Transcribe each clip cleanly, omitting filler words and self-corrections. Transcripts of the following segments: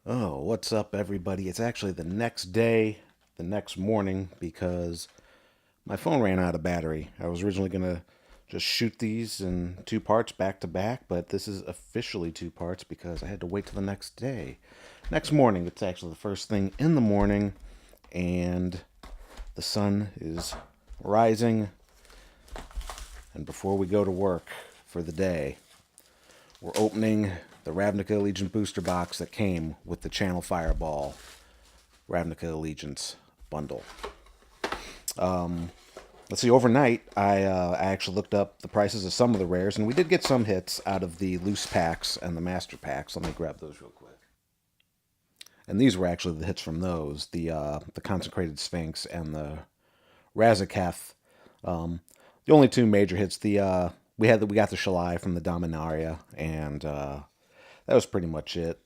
Oh, what's up, everybody? It's actually the next day, the next morning, because my phone ran out of battery. I was originally going to just shoot these in two parts back to back, but this is officially two parts because I had to wait till the next day. Next morning, it's actually the first thing in the morning, and the sun is rising. And before we go to work for the day, we're opening the Ravnica Allegiance booster box that came with the Channel Fireball Ravnica Allegiance bundle. Let's see, overnight, I actually looked up the prices of some of the rares, and we did get some hits out of the loose packs and the master packs. Let me grab those real quick. And these were actually the hits from those, the Consecrated Sphinx and the Razaketh. The only two major hits, we got the Shalai from the Dominaria, and that was pretty much it.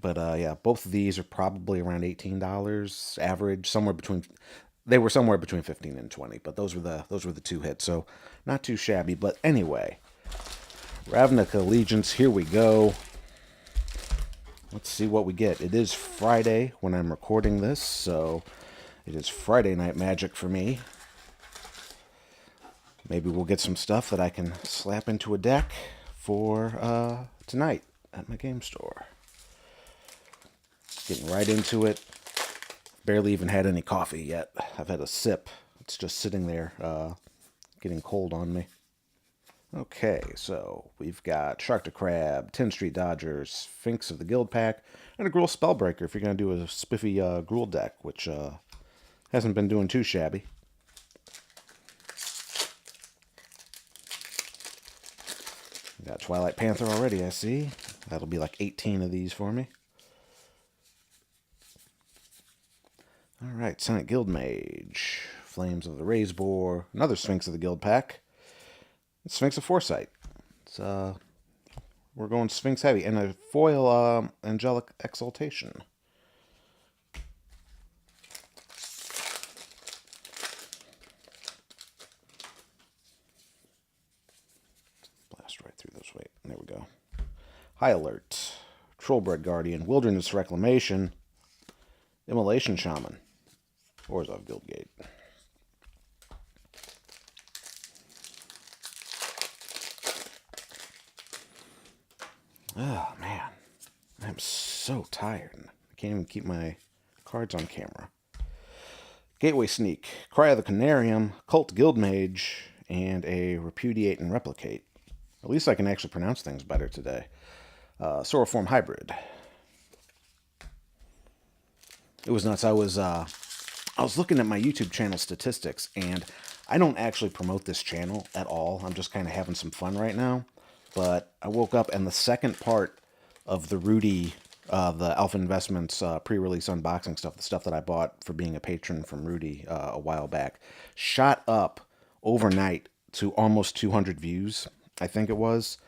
But yeah, both of these are probably around $18 average, somewhere between. They were somewhere between 15 and 20, but those were the two hits, so not too shabby. But anyway, Ravnica Allegiance, here we go. Let's see what we get. It is Friday when I'm recording this, so it is Friday Night Magic for me. Maybe we'll get some stuff that I can slap into a deck for tonight at my game store. Getting right into it. Barely even had any coffee yet. I've had a sip. It's just sitting there, getting cold on me. Okay, so we've got Shark to Crab, 10 Street Dodgers, Sphinx of the Guild Pack, and a Gruul Spellbreaker if you're going to do a spiffy Gruul deck, which hasn't been doing too shabby. Got Twilight Panther already, I see. That'll be like 18 of these for me. Alright, Senate Guild Mage, Flames of the Raise Boar, another Sphinx of the Guild Pack, Sphinx of Foresight. It's, we're going Sphinx heavy, and a foil Angelic Exaltation. Blast right through those. Wait, there we go. High Alert, Trollbred Guardian, Wilderness Reclamation, Immolation Shaman, Orzhov Guildgate. Oh, man. I'm so tired. I can't even keep my cards on camera. Gateway Sneak, Cry of the Canarium, Cult Guildmage, and a Repudiate and Replicate. At least I can actually pronounce things better today. Soroform Hybrid. It was nuts. I was looking at my YouTube channel statistics, and I don't actually promote this channel at all. I'm just kind of having some fun right now. But I woke up, and the second part of the Rudy, the Alpha Investments pre-release unboxing stuff, the stuff that I bought for being a patron from Rudy a while back, shot up overnight to almost 200 views, I think it was.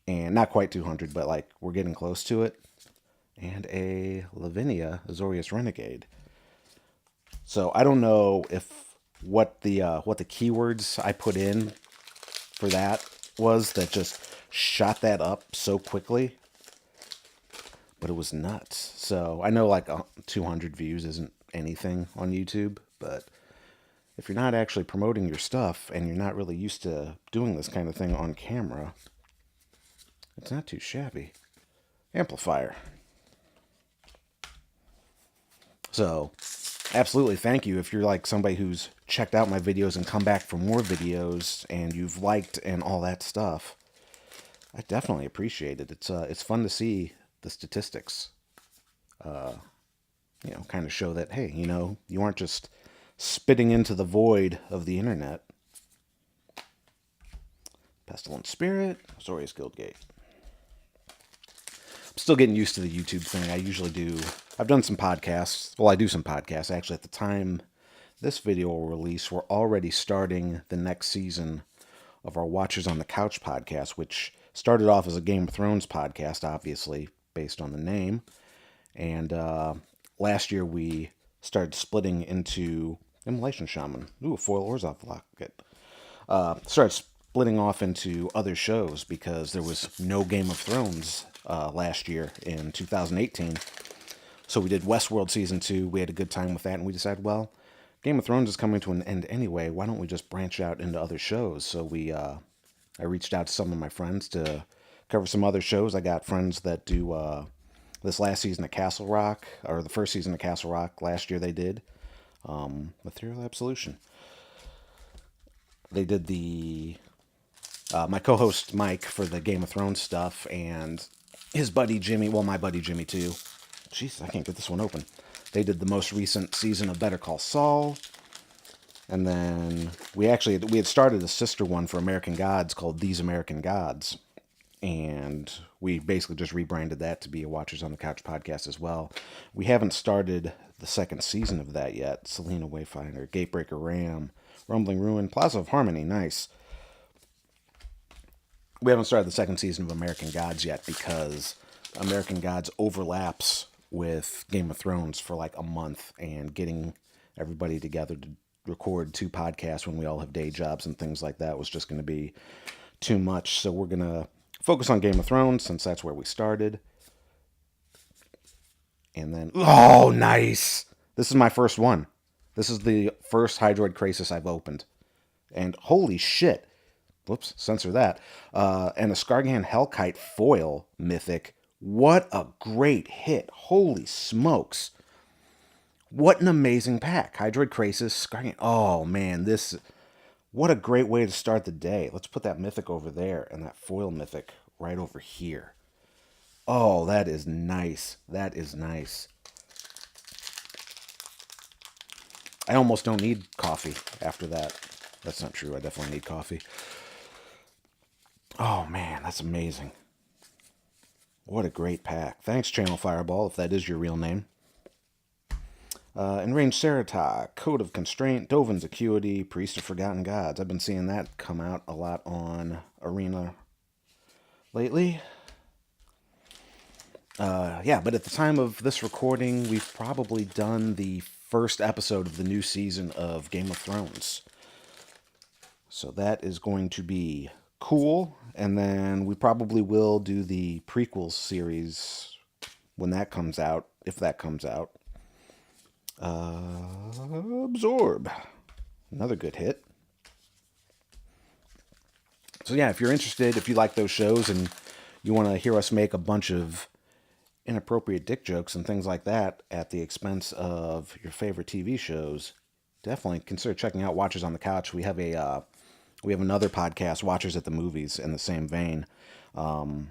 And not quite 200, but like we're getting close to it. And a Lavinia Azorius Renegade. So I don't know if what the keywords I put in for that was that just shot that up so quickly, but it was nuts. So I know like 200 views isn't anything on YouTube, but if you're not actually promoting your stuff and you're not really used to doing this kind of thing on camera, it's not too shabby. Amplifier. So, absolutely thank you if you're like somebody who's checked out my videos and come back for more videos and you've liked and all that stuff. I definitely appreciate it. It's fun to see the statistics. Kind of show that, hey, you aren't just spitting into the void of the internet. Pestilent Spirit, Azorius Guildgate. I'm still getting used to the YouTube thing. I've done some podcasts. Well, I do some podcasts. Actually, at the time this video will release, we're already starting the next season of our Watchers on the Couch podcast, which started off as a Game of Thrones podcast, obviously, based on the name. And last year we started splitting into Immolation Shaman. Ooh, a foil Orzhov locket. Started splitting off into other shows because there was no Game of Thrones last year in 2018. So we did Westworld Season 2. We had a good time with that, and we decided, well, Game of Thrones is coming to an end anyway. Why don't we just branch out into other shows? So I reached out to some of my friends to cover some other shows. I got friends that do this last season of Castle Rock, or the first season of Castle Rock last year they did. Ethereal Absolution. They did my co-host Mike for the Game of Thrones stuff, and his buddy Jimmy, well, my buddy Jimmy too. Jeez, I can't get this one open. They did the most recent season of Better Call Saul. And then we had started a sister one for American Gods called These American Gods. And we basically just rebranded that to be a Watchers on the Couch podcast as well. We haven't started the second season of that yet. Selena Wayfinder, Gatebreaker Ram, Rumbling Ruin, Plaza of Harmony, nice. We haven't started the second season of American Gods yet because American Gods overlaps with Game of Thrones for like a month, and getting everybody together to record 2 podcasts when we all have day jobs and things like that was just going to be too much. So we're going to focus on Game of Thrones since that's where we started. And then, oh, nice. This is my first one. This is the first Hydroid Crisis I've opened. And holy shit. Whoops, censor that. And a Skargan Hellkite foil mythic. What a great hit. Holy smokes. What an amazing pack. Hydroid Crisis, Skargan. Oh, man, what a great way to start the day. Let's put that mythic over there and that foil mythic right over here. Oh, that is nice. That is nice. I almost don't need coffee after that. That's not true. I definitely need coffee. Oh, man, that's amazing. What a great pack. Thanks, Channel Fireball, if that is your real name. Enraged Ceratok, Code of Constraint, Dovin's Acuity, Priest of Forgotten Gods. I've been seeing that come out a lot on Arena lately. Yeah, but at the time of this recording, we've probably done the first episode of the new season of Game of Thrones. So that is going to be cool. And then we probably will do the prequels series when that comes out, if that comes out. Absorb. Another good hit. So yeah, if you're interested, if you like those shows and you want to hear us make a bunch of inappropriate dick jokes and things like that at the expense of your favorite TV shows, definitely consider checking out Watchers on the Couch. We have another podcast, Watchers at the Movies, in the same vein, where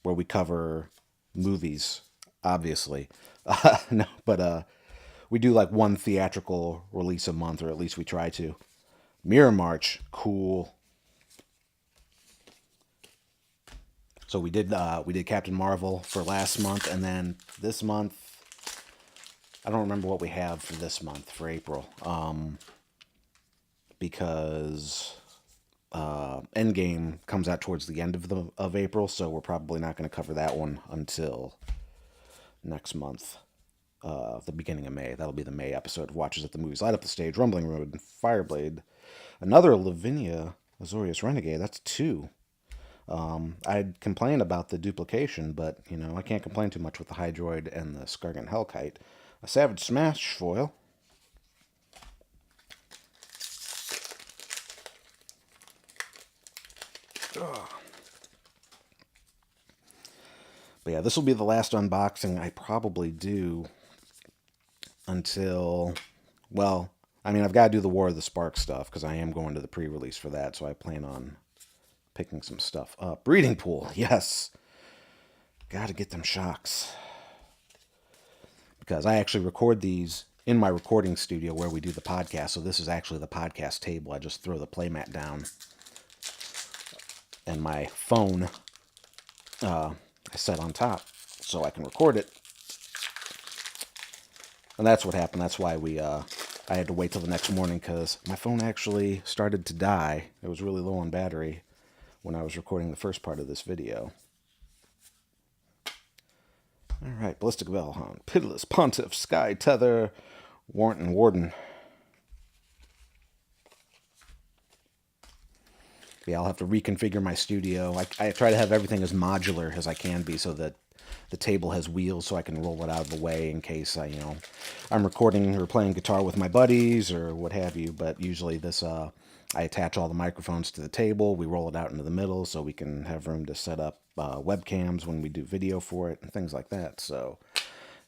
we cover movies, obviously. No, but we do like one theatrical release a month, or at least we try to. Mirror March, cool. So we did Captain Marvel for last month, and then this month, I don't remember what we have for this month, for April, because Endgame comes out towards the end of April, so we're probably not going to cover that one until next month, the beginning of May. That'll be the May episode of Watchers at the Movies. Light Up the Stage, Rumbling Road, Fireblade, another Lavinia Azorius Renegade. That's 2. I'd complain about the duplication, but, I can't complain too much with the Hydroid and the Skargan Hellkite. A Savage Smash foil. Ugh. But yeah, this will be the last unboxing I probably do until, well, I've got to do the War of the Spark stuff because I am going to the pre-release for that, so I plan on picking some stuff up. Breeding Pool, yes. Got to get them shocks. Because I actually record these in my recording studio where we do the podcast, so this is actually the podcast table. I just throw the playmat down. And my phone I set on top so I can record it. And that's what happened. That's why I had to wait till the next morning, because my phone actually started to die. It was really low on battery when I was recording the first part of this video. All right, Ballistic Velhound, Pitiless Pontiff, Sky Tether, Warden. yeah, I'll have to reconfigure my studio. I try to have everything as modular as I can be so that the table has wheels so I can roll it out of the way in case I'm recording or playing guitar with my buddies or what have you. But usually I attach all the microphones to the table. We roll it out into the middle so we can have room to set up webcams when we do video for it and things like that. So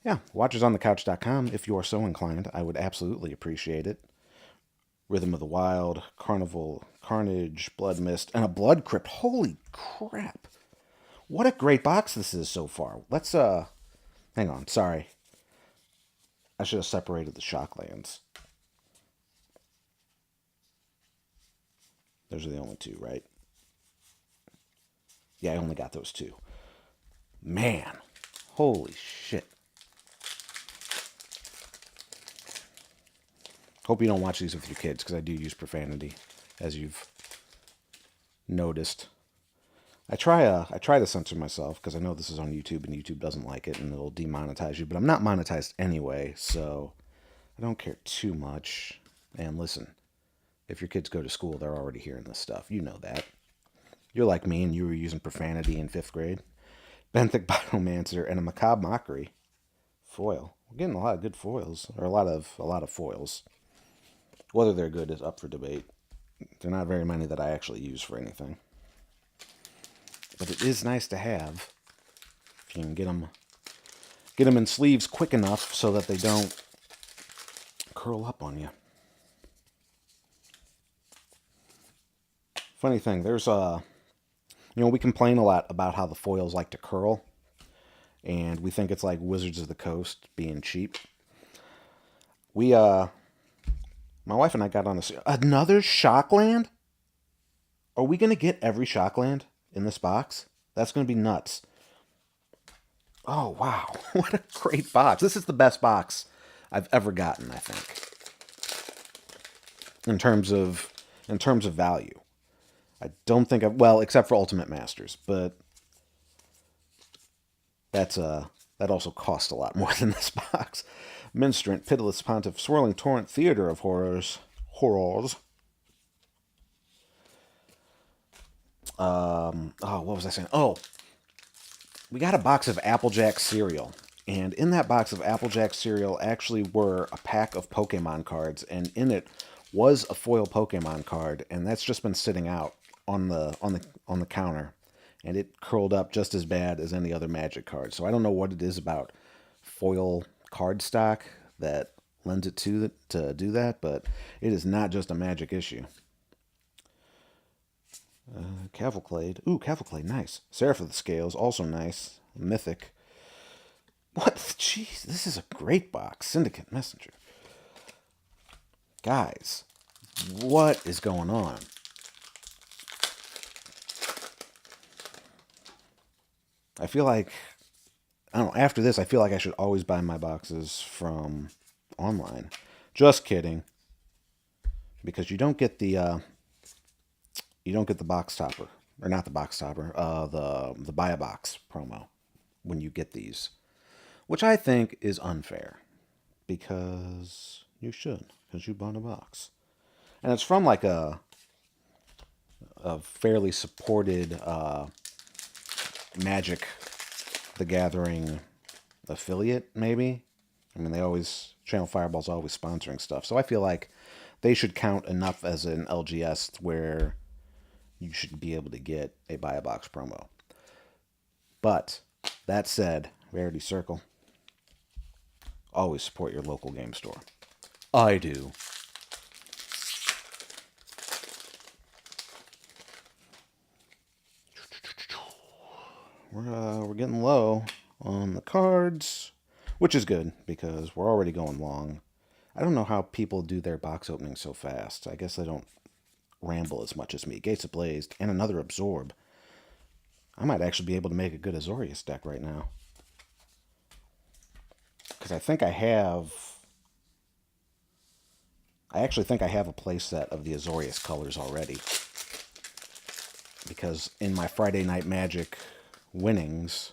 yeah, watchersonthecouch.com if you are so inclined. I would absolutely appreciate it. Rhythm of the Wild, Carnival, Carnage, Blood Mist, and a Blood Crypt. Holy crap. What a great box this is so far. Let's, hang on, sorry. I should have separated the Shocklands. Those are the only two, right? Yeah, I only got those two. Man, holy shit. Hope you don't watch these with your kids, because I do use profanity, as you've noticed. I try to censor myself, because I know this is on YouTube, and YouTube doesn't like it, and it'll demonetize you. But I'm not monetized anyway, so I don't care too much. And listen, if your kids go to school, they're already hearing this stuff. You know that. You're like me, and you were using profanity in 5th grade. Benthic Biomancer and a Macabre Mockery foil. We're getting a lot of good foils, or a lot of foils. Whether they're good is up for debate. There are not very many that I actually use for anything. But it is nice to have if you can get them in sleeves quick enough so that they don't curl up on you. Funny thing, there's we complain a lot about how the foils like to curl, and we think it's like Wizards of the Coast being cheap. My wife and I got on another Shockland? Are we going to get every Shockland in this box? That's going to be nuts. Oh, wow. What a great box. This is the best box I've ever gotten, I think. In terms of value. I don't think except for Ultimate Masters, but that also cost a lot more than this box. Minstrant, Pitiless Pontiff, Swirling Torrent, Theater of Horrors. What was I saying? Oh, we got a box of Applejack cereal. And in that box of Applejack cereal actually were a pack of Pokemon cards, and in it was a foil Pokemon card, and that's just been sitting out on the counter, and it curled up just as bad as any other Magic card. So I don't know what it is about foil card stock that lends it to do that, but it is not just a Magic issue. Cavalcade. Ooh, Cavalcade, nice. Seraph of the Scales, also nice. Mythic. What? Jeez, this is a great box. Syndicate Messenger. Guys, what is going on? I feel like, I don't know, after this, I feel like I should always buy my boxes from online. Just kidding. Because you don't get the box topper. Or not the box topper, the buy a box promo when you get these. Which I think is unfair. Because you should. Because you bought a box. And it's from like a fairly supported Magic the Gathering affiliate, maybe. I mean, Channel Fireball's always sponsoring stuff. So I feel like they should count enough as an LGS where you should be able to get a buy a box promo. But that said, Rarity Circle, always support your local game store. I do. We're getting low on the cards, which is good because we're already going long. I don't know how people do their box opening so fast. I guess they don't ramble as much as me. Gates of Blaze and another Absorb. I might actually be able to make a good Azorius deck right now. Because I actually think I have a play set of the Azorius colors already. Because in my Friday Night Magic winnings,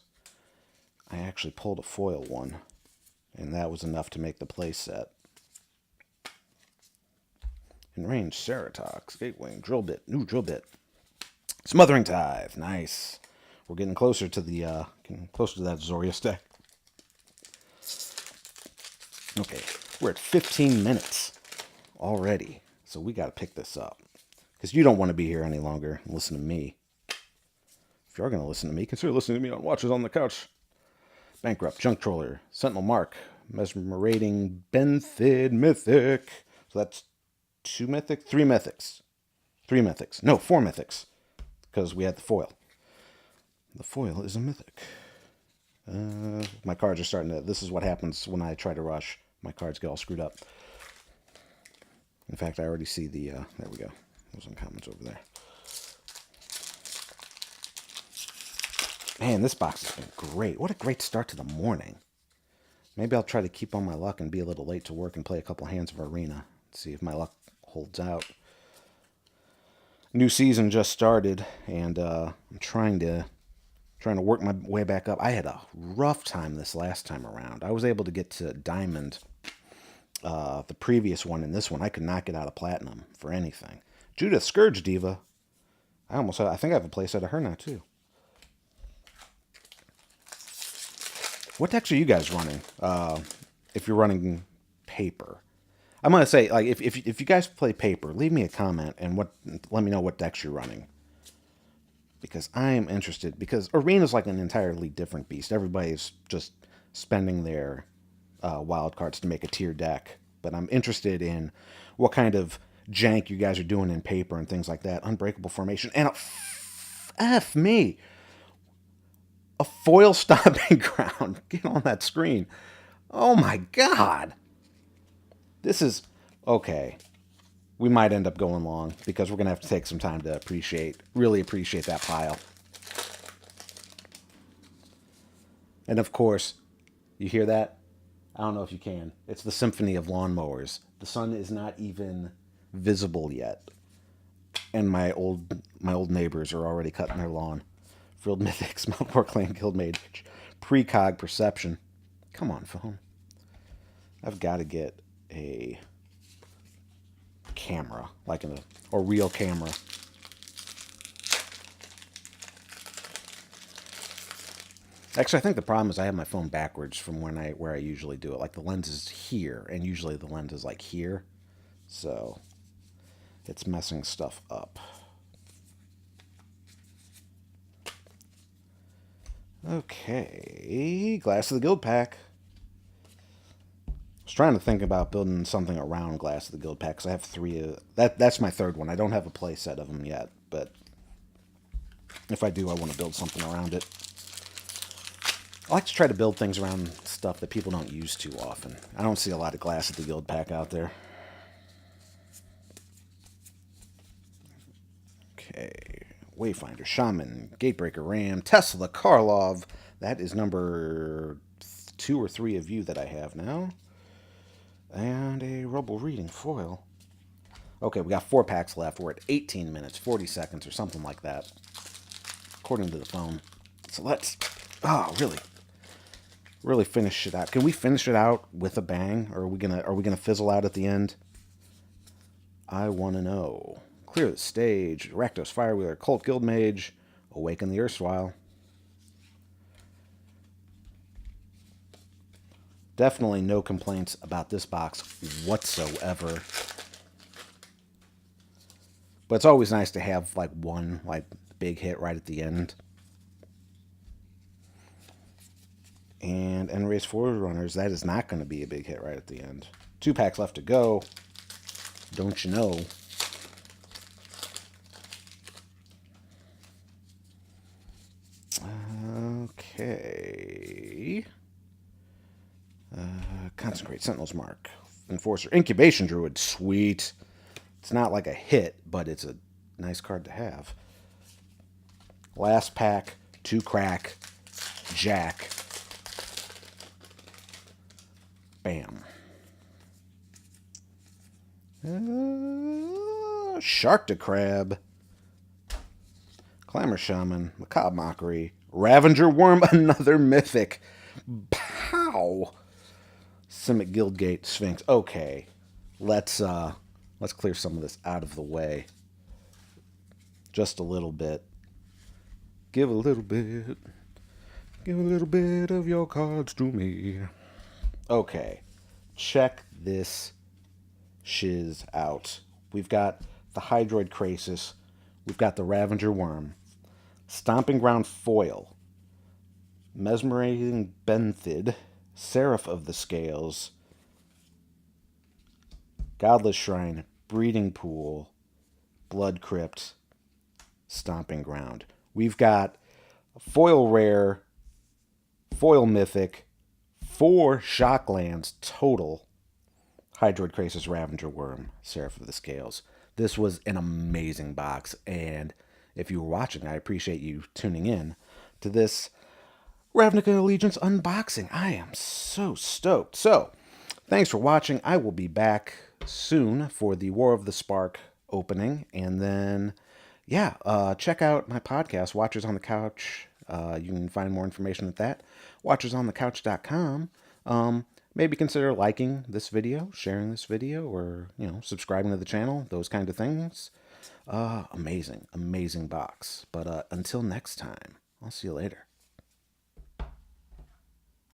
I actually pulled a foil one. And that was enough to make the play set. In range, Ceratox, Gatewing, Drill Bit, new Drill Bit. Smothering Tithe. Nice. We're getting closer to that Zoria stack. Okay, we're at 15 minutes already, so we got to pick this up. Because you don't want to be here any longer and listen to me. If you're going to listen to me, consider listening to me on Watches on the Couch. Bankrupt, Junk Troller, Sentinel Mark, Mesmerating, Benthid, Mythic. So that's 2 mythic? 3 mythics. 3 mythics. No, 4 mythics. Because we had the foil. The foil is a mythic. My cards are starting to... This is what happens when I try to rush. My cards get all screwed up. In fact, I already see the... there we go. There's some comments over there. Man, this box has been great. What a great start to the morning. Maybe I'll try to keep on my luck and be a little late to work and play a couple hands of Arena. See if my luck holds out. New season just started, and I'm trying to work my way back up. I had a rough time this last time around. I was able to get to Diamond the previous one, and this one I could not get out of Platinum for anything. Judith Scourge Diva. I think I have a playset of her now, too. What decks are you guys running? If you're running paper, I'm gonna say, like, if you guys play paper, leave me a comment and let me know what decks you're running, because I am interested. Because Arena's like an entirely different beast. Everybody's just spending their wild cards to make a tier deck, but I'm interested in what kind of jank you guys are doing in paper and things like that. Unbreakable Formation and F me. A foil stomping ground. Get on that screen. Oh my god. This is... Okay. We might end up going long because we're going to have to take some time to really appreciate that pile. And of course, you hear that? I don't know if you can. It's the symphony of lawnmowers. The sun is not even visible yet. And my old neighbors are already cutting their lawn. Frilled Mythics, Melkor Clan Guildmage, Precog Perception. Come on, phone. I've got to get a camera, like a real camera. Actually, I think the problem is I have my phone backwards from where I usually do it. Like the lens is here, and usually the lens is like here, so it's messing stuff up. Okay, Glass of the Guild Pack. I was trying to think about building something around Glass of the Guild Pack, because I have 3 that's my third one. I don't have a play set of them yet, but if I do, I want to build something around it. I like to try to build things around stuff that people don't use too often. I don't see a lot of Glass of the Guild Pack out there. Okay. Wayfinder, Shaman, Gatebreaker, Ram, Tesla, Karlov. That is number 2 or 3 of you that I have now. And a Rubble Reading foil. Okay, we got 4 packs left. We're at 18 minutes, 40 seconds, or something like that, according to the phone. So let's, really finish it out. Can we finish it out with a bang, or are we gonna fizzle out at the end? I want to know. Clear the Stage, Rakdos Firewheeler, Cult Guildmage, Awaken the Erstwhile. Definitely no complaints about this box whatsoever. But it's always nice to have like one big hit right at the end. And Enrace Forerunners, that is not going to be a big hit right at the end. 2 packs left to go. Don't you know? Okay. Consecrate, Sentinel's Mark, Enforcer, Incubation Druid. Sweet. It's not like a hit, but it's a nice card to have. Last pack, 2 crack, Jack. Bam. Shark to Crab. Clamor Shaman, Macabre Mockery, Ravenger Worm, another mythic. Pow! Simic Guildgate, Sphinx. Okay, let's clear some of this out of the way. Just a little bit. Give a little bit. Give a little bit of your cards to me. Okay, check this shiz out. We've got the Hydroid Crasis. We've got the Ravager Worm. Stomping Ground Foil. Mesmerizing Benthid. Seraph of the Scales. Godless Shrine. Breeding Pool. Blood Crypt. Stomping Ground. We've got foil rare, foil mythic, 4 shocklands total. Hydroid Crasis, Ravager Worm, Seraph of the Scales. This was an amazing box, and if you were watching, I appreciate you tuning in to this Ravnica Allegiance unboxing. I am so stoked. So, thanks for watching. I will be back soon for the War of the Spark opening, and then check out my podcast, Watchers on the Couch. You can find more information at that. WatchersOnTheCouch.com. Maybe consider liking this video, sharing this video, or subscribing to the channel. Those kind of things. Amazing box. But until next time, I'll see you later.